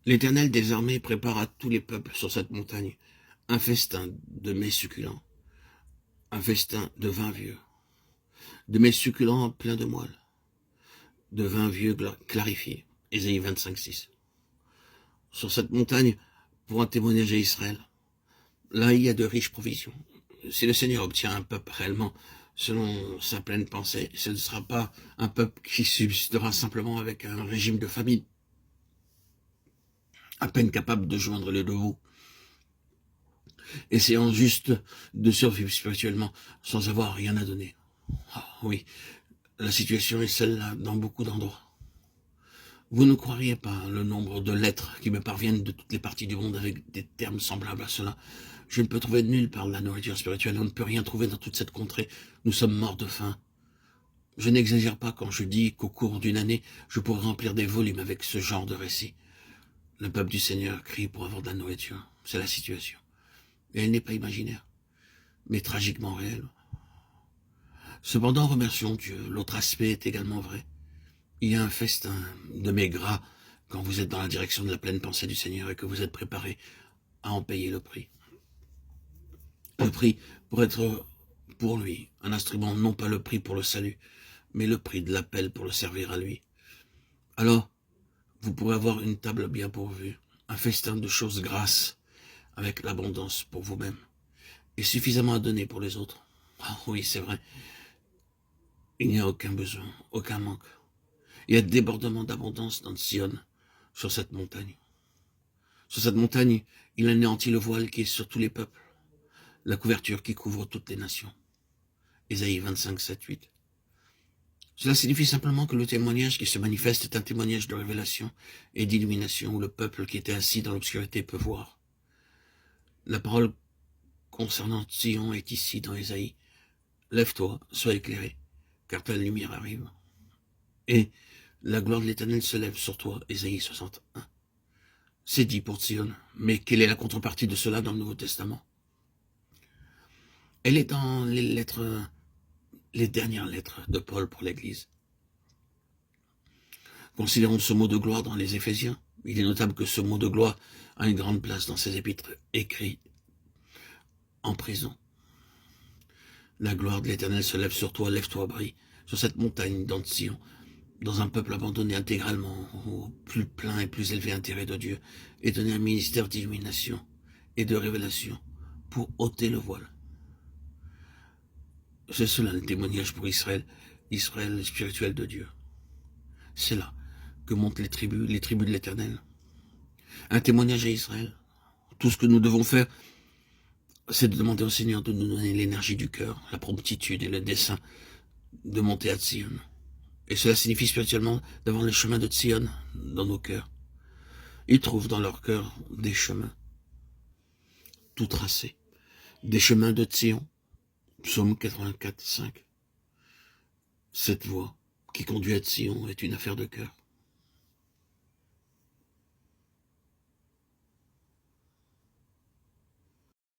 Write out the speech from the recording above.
L'Éternel des armées prépare à tous les peuples sur cette montagne un festin de mets succulents, un festin de vin vieux, de mets succulents pleins de moelle, de vin vieux clarifié. Ésaïe 25:6. Sur cette montagne, pour un témoignage à Israël, là il y a de riches provisions. Si le Seigneur obtient un peuple réellement selon sa pleine pensée, ce ne sera pas un peuple qui subsistera simplement avec un régime de famine, à peine capable de joindre les deux bouts, essayant juste de survivre spirituellement sans avoir rien à donner. Ah, oui, la situation est celle-là dans beaucoup d'endroits. Vous ne croiriez pas le nombre de lettres qui me parviennent de toutes les parties du monde avec des termes semblables à cela. Je ne peux trouver nulle part de la nourriture spirituelle. On ne peut rien trouver dans toute cette contrée. Nous sommes morts de faim. Je n'exagère pas quand je dis qu'au cours d'une année, je pourrais remplir des volumes avec ce genre de récit. Le peuple du Seigneur crie pour avoir de la nourriture. C'est la situation. Et elle n'est pas imaginaire, mais tragiquement réelle. Cependant, remercions Dieu. L'autre aspect est également vrai. Il y a un festin de mets gras quand vous êtes dans la direction de la pleine pensée du Seigneur et que vous êtes préparé à en payer le prix. Le prix pour être pour lui un instrument, non pas le prix pour le salut, mais le prix de l'appel pour le servir à lui. Alors, vous pourrez avoir une table bien pourvue, un festin de choses grasses, avec l'abondance pour vous-même, et suffisamment à donner pour les autres. Ah oui, c'est vrai, il n'y a aucun besoin, aucun manque. Il y a débordement d'abondance dans Sion, sur cette montagne. Sur cette montagne, il anéantit le voile qui est sur tous les peuples, la couverture qui couvre toutes les nations. Ésaïe 25, 7, 8. Cela signifie simplement que le témoignage qui se manifeste est un témoignage de révélation et d'illumination où le peuple qui était assis dans l'obscurité peut voir. La parole concernant Sion est ici dans Ésaïe. Lève-toi, sois éclairé, car ta lumière arrive. Et la gloire de l'Éternel se lève sur toi, Ésaïe 61. C'est dit pour Sion, mais quelle est la contrepartie de cela dans le Nouveau Testament? Elle est dans les dernières lettres de Paul pour l'Église. Considérons ce mot de gloire dans les Éphésiens. Il est notable que ce mot de gloire a une grande place dans ses épîtres écrits en prison. La gloire de l'Éternel se lève sur toi, lève-toi, brille, sur cette montagne dans Sion, dans un peuple abandonné intégralement au plus plein et plus élevé intérêt de Dieu, et donner un ministère d'illumination et de révélation pour ôter le voile. C'est cela le témoignage pour Israël, Israël spirituel de Dieu. C'est là que montent les tribus de l'Éternel. Un témoignage à Israël. Tout ce que nous devons faire, c'est de demander au Seigneur de nous donner l'énergie du cœur, la promptitude et le dessein de monter à Sion. Et cela signifie spirituellement d'avoir le chemin de Sion dans nos cœurs. Ils trouvent dans leur cœur des chemins tout tracés, des chemins de Sion. Psaume 84, 5. Cette voie qui conduit à Sion est une affaire de cœur.